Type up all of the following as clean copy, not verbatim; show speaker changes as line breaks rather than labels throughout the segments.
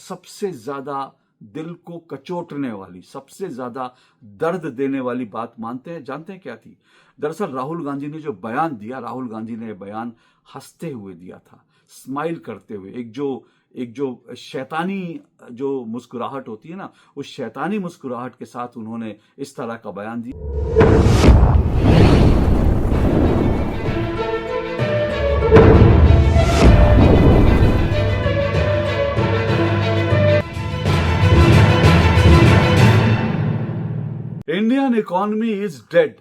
सबसे ज्यादा दिल को कचोटने वाली, सबसे ज्यादा दर्द देने वाली बात जानते हैं क्या थी? दरअसल राहुल गांधी ने जो बयान दिया, राहुल गांधी ने बयान हंसते हुए दिया था, स्माइल करते हुए। एक जो शैतानी जो मुस्कुराहट होती है ना, उस शैतानी मुस्कुराहट के साथ उन्होंने इस तरह का बयान दिया। Indian economy is dead.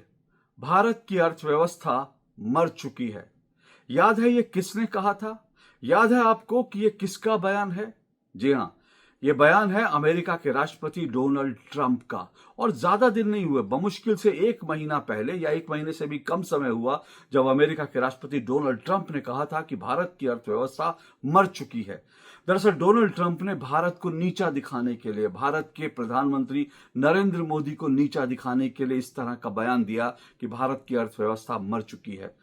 Bharat की अर्थव्यवस्था मर चुकी है। याद है ये किसने कहा था? याद है आपको कि ये किसका बयान है? जी हां, ये बयान है अमेरिका के राष्ट्रपति डोनाल्ड ट्रंप का। और ज्यादा दिन नहीं हुए, बमुश्किल से 1 महीना पहले या 1 महीने से भी कम समय हुआ जब अमेरिका के राष्ट्रपति डोनाल्ड ट्रंप ने कहा था कि भारत की अर्थव्यवस्था मर चुकी है। दरअसल डोनाल्ड ट्रंप ने भारत को नीचा दिखाने के लिए, भारत के प्रधानमंत्री नरेंद्र मोदी को नीचा दिखाने के लिए इस तरह का बयान दिया कि भारत की अर्थव्यवस्था मर चुकी है।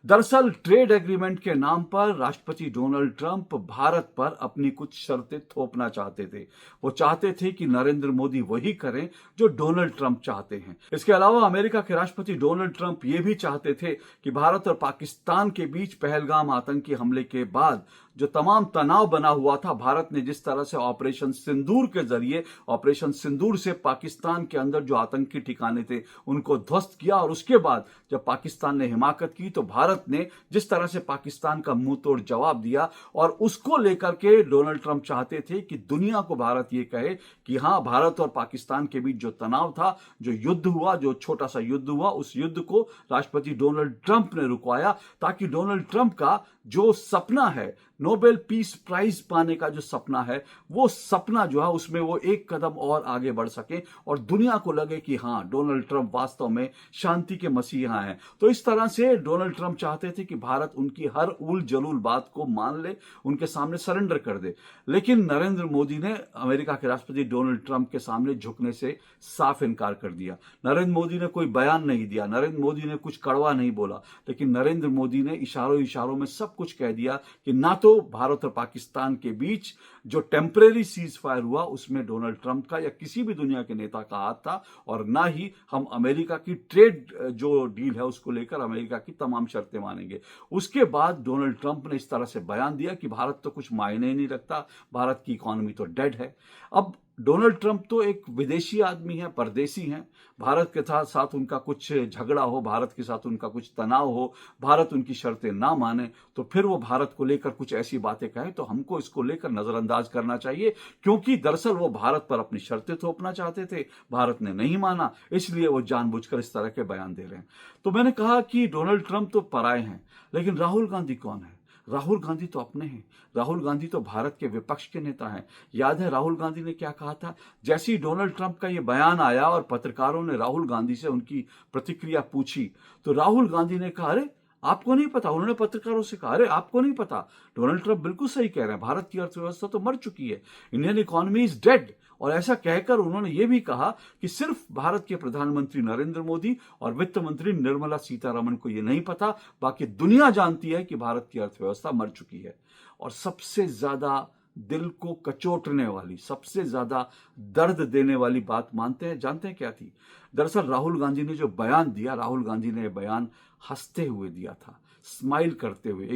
दरअसल ट्रेड एग्रीमेंट के नाम पर राष्ट्रपति डोनाल्ड ट्रंप भारत पर अपनी कुछ शर्तें थोपना चाहते थे। वो चाहते थे कि नरेंद्र मोदी वही करें जो डोनाल्ड ट्रंप चाहते हैं। इसके अलावा अमेरिका के राष्ट्रपति डोनाल्ड ट्रंप ये भी चाहते थे कि भारत और पाकिस्तान के बीच पहलगाम आतंकी हमले के बाद जो तमाम तनाव बना हुआ था, भारत ने जिस तरह से ऑपरेशन सिंदूर के जरिए, ऑपरेशन सिंदूर से पाकिस्तान के अंदर जो आतंकी ठिकाने थे उनको ध्वस्त किया, और उसके बाद जब पाकिस्तान ने हिमाकत की तो भारत ने जिस तरह से पाकिस्तान का मुंह तोड़ जवाब दिया, और उसको लेकर के डोनाल्ड ट्रंप चाहते थे कि दुनिया को भारत ये कहे कि हां, भारत और पाकिस्तान के बीच जो तनाव था, जो युद्ध हुआ, जो छोटा सा युद्ध हुआ, उस युद्ध को राष्ट्रपति डोनाल्ड ट्रंप ने रुकवाया, ताकि डोनाल्ड ट्रंप का जो सपना है, नोबेल पीस प्राइज पाने का जो सपना है, वो सपना जो है उसमें वो एक कदम और आगे बढ़ सके और दुनिया को लगे कि हां, डोनाल्ड ट्रंप वास्तव में शांति के मसीहा हैं। तो इस तरह से डोनाल्ड ट्रंप चाहते थे कि भारत उनकी हर उल जलूल बात को मान ले, उनके सामने सरेंडर कर दे। लेकिन नरेंद्र मोदी ने अमेरिका के राष्ट्रपति डोनाल्ड ट्रंप के सामने झुकने से साफ इनकार कर दिया। नरेंद्र मोदी ने कोई बयान नहीं दिया, नरेंद्र मोदी ने कुछ कड़वा नहीं बोला, लेकिन नरेंद्र मोदी ने इशारों इशारों में सब कुछ कह दिया कि ना तो भारत और पाकिस्तान के बीच जो टेम्परेरी सीज फायर हुआ उसमें डोनाल्ड ट्रंप का या किसी भी दुनिया के नेता का हाथ था, और ना ही हम अमेरिका की ट्रेड जो डील है उसको लेकर अमेरिका की तमाम शर्तें मानेंगे। उसके बाद डोनाल्ड ट्रंप ने इस तरह से बयान दिया कि भारत तो कुछ मायने ही नहीं रखता, भारत की इकोनॉमी तो डेड है। अब डोनाल्ड ट्रंप तो एक विदेशी आदमी है, परदेसी हैं। भारत के साथ उनका कुछ झगड़ा हो, भारत के साथ उनका कुछ तनाव हो, भारत उनकी शर्तें ना माने, तो फिर वो भारत को लेकर कुछ ऐसी बातें कहे तो हमको इसको लेकर नजरअंदाज करना चाहिए, क्योंकि दरअसल वो भारत पर अपनी शर्तें थोपना चाहते थे, भारत ने नहीं माना, इसलिए वो जानबूझकर इस तरह के बयान दे रहे हैं। तो मैंने कहा कि डोनाल्ड ट्रंप तो पराए हैं, लेकिन राहुल गांधी कौन है? राहुल गांधी तो अपने हैं। राहुल गांधी तो भारत के विपक्ष के नेता हैं। याद है राहुल गांधी ने क्या कहा था? जैसे ही डोनाल्ड ट्रंप का ये बयान आया और पत्रकारों ने राहुल गांधी से उनकी प्रतिक्रिया पूछी, तो राहुल गांधी ने कहा, अरे आपको नहीं पता? उन्होंने पत्रकारों से कहा, अरे आपको नहीं पता? डोनाल्ड ट्रंप बिल्कुल सही कह रहे हैं, भारत की अर्थव्यवस्था तो मर चुकी है, इंडियन इकोनॉमी इज डेड। और ऐसा कहकर उन्होंने ये भी कहा कि सिर्फ भारत के प्रधानमंत्री नरेंद्र मोदी और वित्त मंत्री निर्मला सीतारमण को ये नहीं पता, बाकी दुनिया जानती है कि भारत की अर्थव्यवस्था मर चुकी है। और सबसे ज्यादा दिल को कचोटने वाली, सबसे ज्यादा दर्द देने वाली बात जानते हैं क्या थी? दरअसल राहुल गांधी ने जो बयान दिया, राहुल गांधी ने बयान हंसते हुए दिया था, स्माइल करते हुए।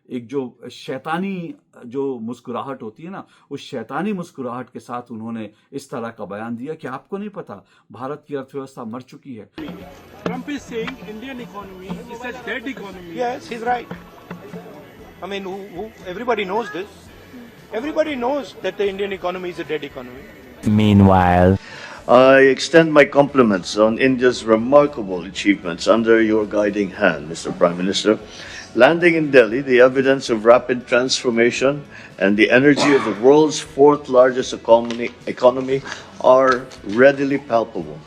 एक जो शैतानी जो मुस्कुराहट होती है ना, उस शैतानी मुस्कुराहट के साथ उन्होंने इस तरह का बयान दिया कि आपको नहीं पता, भारत की अर्थव्यवस्था मर चुकी है।
Trump is saying Indian economy is a dead economy.
Yes, he's right. I mean, everybody knows this. Everybody knows that the Indian economy is a dead economy.
Meanwhile,
I extend my compliments on India's remarkable achievements under your guiding hand, Mr. Prime Minister. Landing in Delhi, the evidence of rapid transformation and the energy of the world's fourth largest economy are readily palpable.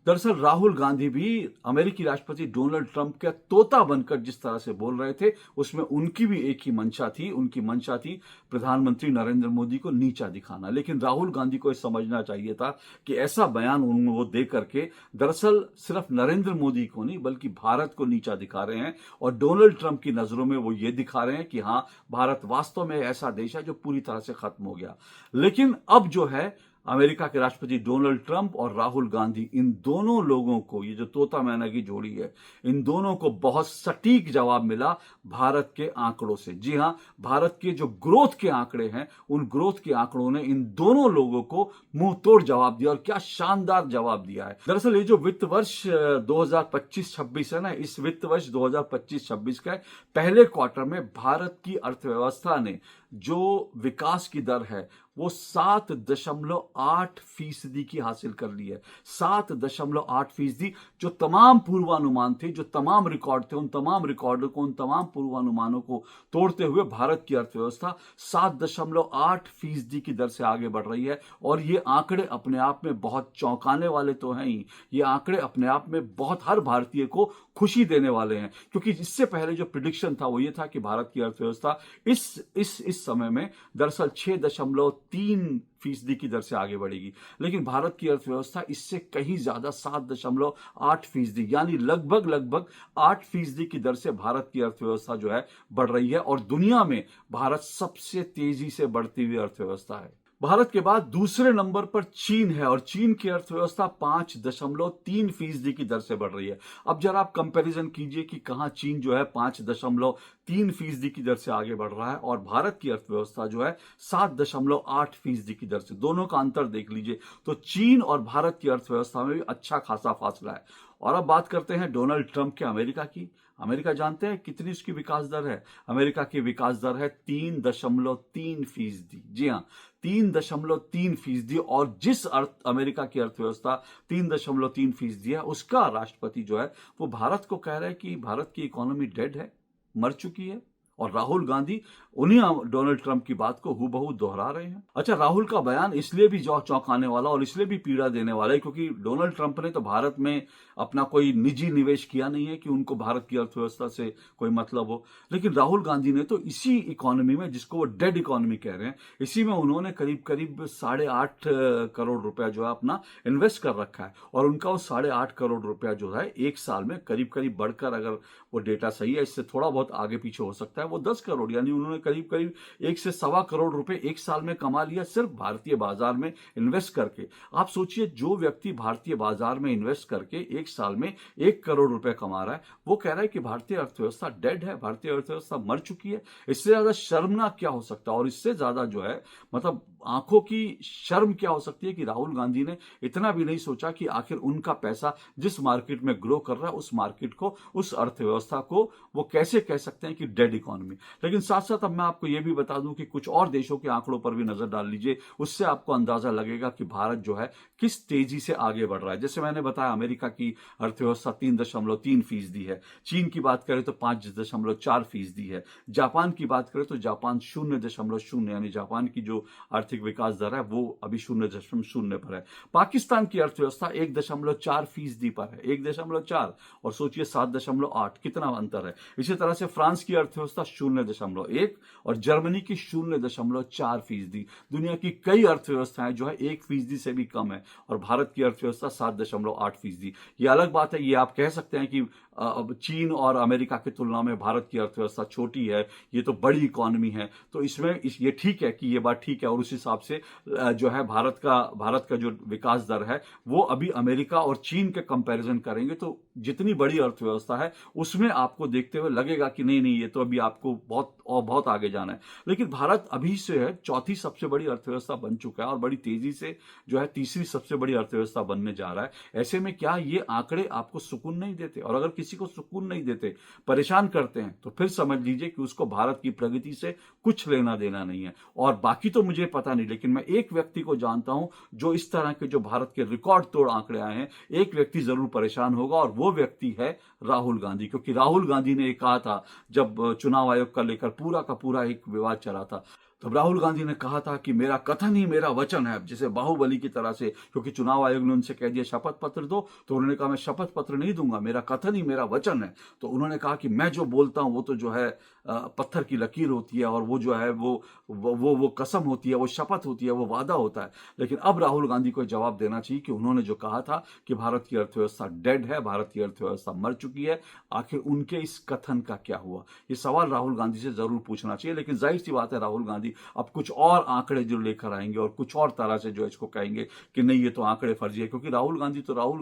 दरअसल राहुल गांधी भी अमेरिकी राष्ट्रपति Donald Trump के तोता बनकर जिस तरह से बोल रहे थे, उसमें उनकी भी एक ही मंशा थी। उनकी मंशा थी प्रधानमंत्री नरेंद्र मोदी को नीचा दिखाना। लेकिन राहुल गांधी को यह समझना चाहिए था कि ऐसा बयान वो दे करके दरअसल सिर्फ नरेंद्र मोदी को नहीं बल्कि भारत को नीचा दिखा रहे हैं, और डोनाल्ड ट्रंप की नजरों में वो ये दिखा रहे हैं कि हाँ, भारत वास्तव में ऐसा देश है जो पूरी तरह से खत्म हो गया। लेकिन अब जो है अमेरिका के राष्ट्रपति डोनाल्ड ट्रंप और राहुल गांधी, इन दोनों लोगों को, ये जो तोता मैना की जोड़ी है, इन दोनों को बहुत सटीक जवाब मिला भारत के आंकड़ों से। जी हां, भारत के जो ग्रोथ के आंकड़े हैं, उन ग्रोथ के आंकड़ों ने इन दोनों लोगों को मुंह तोड़ जवाब दिया, और क्या शानदार जवाब दिया है। दरअसल ये जो वित्त वर्ष 2025-26 है ना, इस वित्त वर्ष 2025-26 का पहले क्वार्टर में भारत की अर्थव्यवस्था ने जो विकास की दर है वो 7.8% की हासिल कर ली है। 7.8%, जो तमाम पूर्वानुमान थे, जो तमाम रिकॉर्ड थे, उन तमाम रिकॉर्डों को, उन तमाम पूर्वानुमानों को तोड़ते हुए भारत की अर्थव्यवस्था 7.8% की दर से आगे बढ़ रही है। और ये आंकड़े अपने आप में बहुत चौंकाने वाले तो हैं ही, ये आंकड़े अपने आप में बहुत हर भारतीय को खुशी देने वाले हैं, क्योंकि इससे पहले जो प्रिडिक्शन था वो ये था कि भारत की अर्थव्यवस्था इस समय में दरअसल 6.3% की दर से आगे बढ़ेगी। लेकिन भारत की अर्थव्यवस्था इससे कहीं ज्यादा 7.8%, यानी लगभग 8% की दर से भारत की अर्थव्यवस्था जो है बढ़ रही है। और दुनिया में भारत सबसे तेजी से बढ़ती हुई अर्थव्यवस्था है। भारत के बाद दूसरे नंबर पर चीन है, और चीन की अर्थव्यवस्था 5.3% की दर से बढ़ रही है। अब जरा आप कंपैरिजन कीजिए कि कहां चीन जो है 5.3% की दर से आगे बढ़ रहा है, और भारत की अर्थव्यवस्था जो है 7.8% की दर से। दोनों का अंतर देख लीजिए, तो चीन और भारत की अर्थव्यवस्था में भी अच्छा खासा फासला है। और अब बात करते हैं डोनाल्ड ट्रंप के अमेरिका की। अमेरिका जानते हैं कितनी उसकी विकास दर है? अमेरिका की विकास दर है 3.3%। जी हां, 3.3%। और जिस अमेरिका की अर्थव्यवस्था 3.3% है, उसका राष्ट्रपति जो है वो भारत को कह रहा है कि भारत की इकोनॉमी डेड है, मर चुकी है। और राहुल गांधी उन्हीं डोनाल्ड ट्रंप की बात को हूबहू दोहरा रहे हैं। अच्छा, राहुल का बयान इसलिए भी चौंकाने वाला और इसलिए भी पीड़ा देने वाला है क्योंकि डोनाल्ड ट्रंप ने तो भारत में अपना कोई निजी निवेश किया नहीं है कि उनको भारत की अर्थव्यवस्था से कोई मतलब हो। लेकिन राहुल गांधी ने तो इसी इकोनॉमी में, जिसको वो डेड इकोनॉमी कह रहे हैं, इसी में उन्होंने करीब 8.5 करोड़ रुपया जो है अपना इन्वेस्ट कर रखा है। और उनका वो 8.5 करोड़ रुपया जो है एक साल में करीब बढ़कर, अगर वो डेटा सही है, इससे थोड़ा बहुत आगे पीछे हो सकता है, वो 10 करोड़, यानी उन्होंने करीब 1 से 1.25 करोड़ रुपए एक साल में कमा लिया सिर्फ भारतीय बाजार में इन्वेस्ट करके। आप सोचिए, जो व्यक्ति भारतीय बाजार में इन्वेस्ट करके एक साल में 1 करोड़ रुपए कमा रहा है, वो कह रहा है कि भारतीय अर्थव्यवस्था डेड है, भारतीय अर्थव्यवस्था मर चुकी है। इससे ज्यादा शर्मनाक क्या हो सकता है? और इससे ज्यादा जो है, मतलब आंखों की शर्म क्या हो सकती है कि राहुल गांधी ने इतना भी नहीं सोचा कि आखिर उनका पैसा जिस मार्केट में ग्रो कर रहा है, उस मार्केट को, उस अर्थव्यवस्था को वो कैसे कह सकते हैं कि डेड इकोनॉमी। लेकिन साथ साथ अब मैं आपको यह भी बता दूं कि कुछ और देशों के आंकड़ों पर भी नजर डाल लीजिए, उससे आपको अंदाजा लगेगा कि भारत जो है किस तेजी से आगे बढ़ रहा है। जैसे मैंने बताया, अमेरिका की अर्थव्यवस्था 3.3% है, चीन की बात करें तो 5.4% है, जापान की बात करें तो जापान 0.0, यानी जापान की जो आर्थिक विकास दर है वो अभी 0.0 पर है। पाकिस्तान की अर्थव्यवस्था 1.4% पर है, 1.4, और सोचिए 7.8, कितना अंतर है। इसी तरह से फ्रांस की अर्थव्यवस्था 0.1 और जर्मनी की 0.4%। दुनिया की कई अर्थव्यवस्थाएं जो है 1% से भी कम है, और भारत की अर्थव्यवस्था 7.8%। ये अलग बात है, ये आप कह सकते हैं कि अब चीन और अमेरिका की तुलना में भारत की अर्थव्यवस्था छोटी है, ये तो बड़ी इकोनॉमी है, तो इसमें ये ठीक है कि ये बात ठीक है। और उस हिसाब से जो है भारत का जो विकास दर है वो अभी अमेरिका और चीन के कंपैरिजन करेंगे तो जितनी बड़ी अर्थव्यवस्था है उसमें आपको देखते हुए लगेगा कि नहीं, ये तो अभी आपको बहुत आगे जाना है। लेकिन भारत अभी से है चौथी सबसे बड़ी अर्थव्यवस्था बन चुका है, और बड़ी तेजी से जो है तीसरी सबसे बड़ी अर्थव्यवस्था बनने जा रहा है। ऐसे में क्या ये आंकड़े आपको सुकून नहीं देते? और अगर किसी को सुकून नहीं देते, परेशान करते हैं, तो फिर समझ लीजिए कि उसको भारत की प्रगति से कुछ लेना देना नहीं है। और बाकी तो मुझे पता नहीं, लेकिन मैं एक व्यक्ति को जानता हूं जो इस तरह के जो भारत के रिकॉर्ड तोड़ आंकड़े आए हैं, एक व्यक्ति जरूर परेशान होगा, और वो व्यक्ति है राहुल गांधी। क्योंकि राहुल गांधी ने कहा था, जब चुनाव आयोग का लेकर पूरा का पूरा एक विवाद चला था, तब राहुल गांधी ने कहा था कि मेरा कथन ही मेरा वचन है, जैसे बाहुबली की तरह से, क्योंकि चुनाव आयोग ने उनसे कह दिया शपथ पत्र दो, तो उन्होंने कहा मैं शपथ पत्र नहीं दूंगा, मेरा कथन ही मेरा वचन है। तो उन्होंने कहा कि मैं जो बोलता हूं वो तो जो है पत्थर की लकीर होती है, और वो जो है वो कसम होती है, वो शपथ होती है, वो वादा होता है। लेकिन अब राहुल गांधी को जवाब देना चाहिए कि उन्होंने जो कहा था कि भारत की अर्थव्यवस्था डेड है, भारत की अर्थव्यवस्था मर चुकी है, आखिर उनके इस कथन का क्या हुआ? ये सवाल राहुल गांधी से जरूर पूछना चाहिए। लेकिन जाहिर सी बात है राहुल गांधी अब कुछ और आंकड़े जो लेकर आएंगे और कुछ और तरह से जो इसको कहेंगे कि नहीं ये तो आंकड़े फर्जी है, क्योंकि राहुल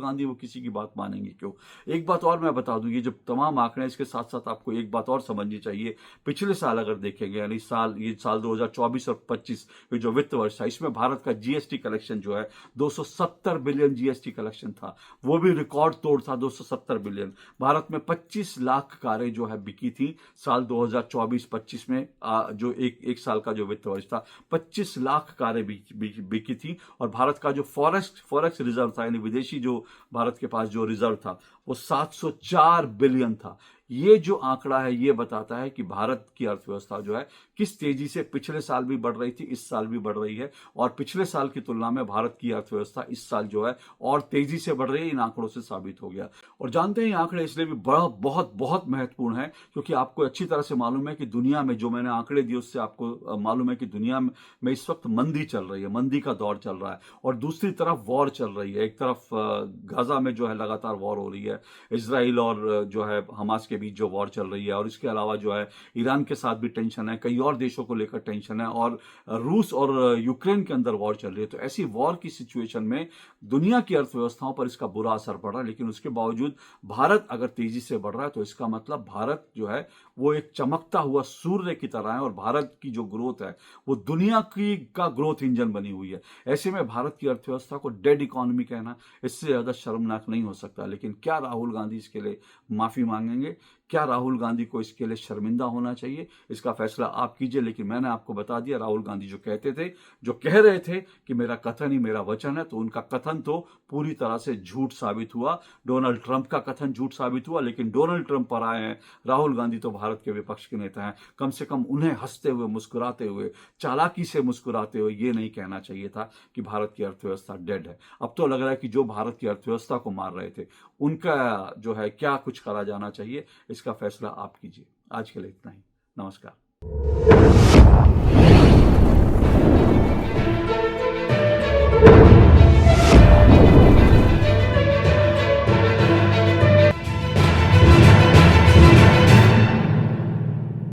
गांधी वो किसी की बात मानेंगे क्यों? एक बात और मैं बता दूं, ये जो तमाम आंकड़े, इसके साथ साथ आपको एक बात और समझनी चाहिए। पिछले साल अगर देखेंगे, यानी ये साल 2024 और 25 ये जो वित्त वर्ष है, इसमें भारत का जीएसटी कलेक्शन जो है 270 बिलियन जीएसटी कलेक्शन था, वो भी रिकॉर्ड तोड़ था। 270 बिलियन, भारत में 25 लाख कारें जो है बिकी थी साल 2024-25 में, जो एक साल का जो वित्त वर्ष था, 25 लाख कारें बिकी थी। और भारत का जो फॉरेक्स रिजर्व था, यानी विदेशी जो भारत के पास जो रिजर्व था, वो 704 बिलियन था। ये जो आंकड़ा है ये बताता है कि भारत की अर्थव्यवस्था जो है किस तेजी से पिछले साल भी बढ़ रही थी, इस साल भी बढ़ रही है, और पिछले साल की तुलना में भारत की अर्थव्यवस्था इस साल जो है और तेजी से बढ़ रही है। इन आंकड़ों से साबित हो गया। और जानते हैं ये आंकड़े इसलिए भी बहुत बहुत महत्वपूर्ण है क्योंकि आपको अच्छी तरह से मालूम है कि दुनिया में, जो मैंने आंकड़े दिए उससे आपको मालूम है कि दुनिया में इस वक्त मंदी चल रही है, मंदी का दौर चल रहा है, और दूसरी तरफ वॉर चल रही है। एक तरफ गाजा में जो है लगातार वॉर हो रही है, इजराइल और जो है हमास के बीच जो वॉर चल रही है, और इसके अलावा जो है ईरान के साथ भी टेंशन है, कई और देशों को लेकर टेंशन है, और रूस और यूक्रेन के अंदर वॉर चल रही है। तो ऐसी वॉर की सिचुएशन में दुनिया की अर्थव्यवस्थाओं पर इसका बुरा असर पड़ रहा है। लेकिन उसके बावजूद भारत अगर तेजी से बढ़ रहा है तो इसका मतलब भारत जो है वो एक चमकता हुआ सूर्य की तरह है, और भारत की जो ग्रोथ है वो दुनिया की का ग्रोथ इंजन बनी हुई है। ऐसे में भारत की अर्थव्यवस्था को डेड इकोनॉमी कहना इससे ज्यादा शर्मनाक नहीं हो सकता। लेकिन क्या राहुल गांधी इसके लिए माफी मांगेंगे? क्या राहुल गांधी को इसके लिए शर्मिंदा होना चाहिए? इसका फैसला आप कीजिए। लेकिन मैंने आपको बता दिया, राहुल गांधी जो कहते थे, जो कह रहे थे कि मेरा कथन ही मेरा वचन है, तो उनका कथन तो पूरी तरह से झूठ साबित हुआ। डोनाल्ड ट्रंप का कथन झूठ साबित हुआ, लेकिन डोनाल्ड ट्रंप पर आए हैं, राहुल गांधी तो भारत के विपक्ष के नेता हैं। कम से कम उन्हें हंसते हुए, मुस्कुराते हुए, चालाकी से मुस्कुराते हुए ये नहीं कहना चाहिए था कि भारत की अर्थव्यवस्था डेड है। अब तो लग रहा है कि जो भारत की अर्थव्यवस्था को मार रहे थे उनका जो है क्या कुछ करा जाना चाहिए, इसका फैसला आप कीजिए। आज के लिए इतना ही। नमस्कार।